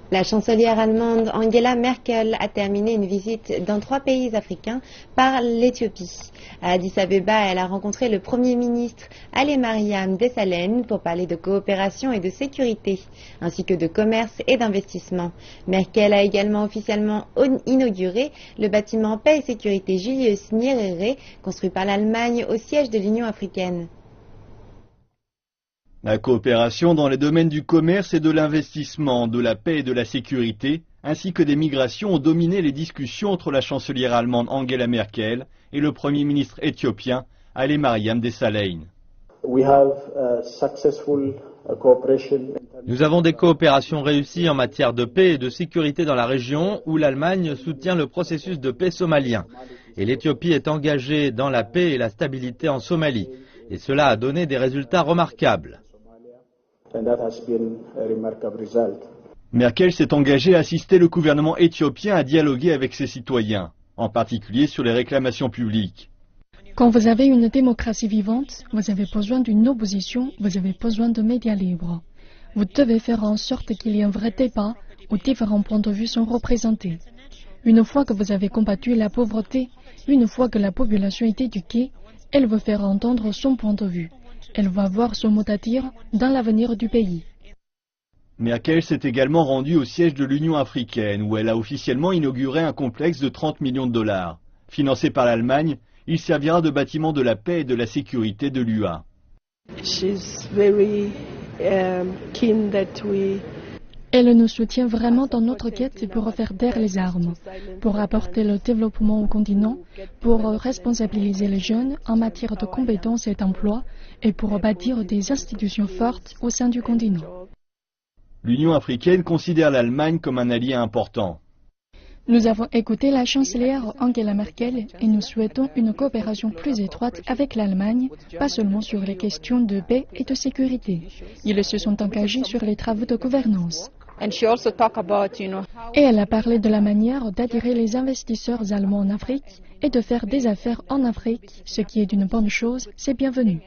La chancelière allemande Angela Merkel a terminé une visite dans 3 pays africains par l'Éthiopie. À Addis Abeba, elle a rencontré le Premier ministre Hailemariam Desalegn pour parler de coopération et de sécurité, ainsi que de commerce et d'investissement. Merkel a également officiellement inauguré le bâtiment Paix et Sécurité Julius Nyerere, construit par l'Allemagne au siège de l'Union africaine. La coopération dans les domaines du commerce et de l'investissement, de la paix et de la sécurité, ainsi que des migrations ont dominé les discussions entre la chancelière allemande Angela Merkel et le Premier ministre éthiopien Hailemariam Desalegn. Nous avons des coopérations réussies en matière de paix et de sécurité dans la région où l'Allemagne soutient le processus de paix somalien. Et l'Éthiopie est engagée dans la paix et la stabilité en Somalie. Et cela a donné des résultats remarquables. Merkel s'est engagée à assister le gouvernement éthiopien à dialoguer avec ses citoyens, en particulier sur les réclamations publiques. Quand vous avez une démocratie vivante, vous avez besoin d'une opposition, vous avez besoin de médias libres. Vous devez faire en sorte qu'il y ait un vrai débat où différents points de vue sont représentés. Une fois que vous avez combattu la pauvreté, une fois que la population est éduquée, elle veut faire entendre son point de vue. Elle va avoir son mot à dire dans l'avenir du pays. Merkel s'est également rendue au siège de l'Union africaine, où elle a officiellement inauguré un complexe de 30 millions de dollars. Financé par l'Allemagne, il servira de bâtiment de la paix et de la sécurité de l'UA. Elle nous soutient vraiment dans notre quête pour faire taire les armes, pour apporter le développement au continent, pour responsabiliser les jeunes en matière de compétences et d'emploi et pour bâtir des institutions fortes au sein du continent. L'Union africaine considère l'Allemagne comme un allié important. Nous avons écouté la chancelière Angela Merkel et nous souhaitons une coopération plus étroite avec l'Allemagne, pas seulement sur les questions de paix et de sécurité. Ils se sont engagés sur les travaux de gouvernance. Et elle a parlé de la manière d'attirer les investisseurs allemands en Afrique et de faire des affaires en Afrique, ce qui est une bonne chose, c'est bienvenu.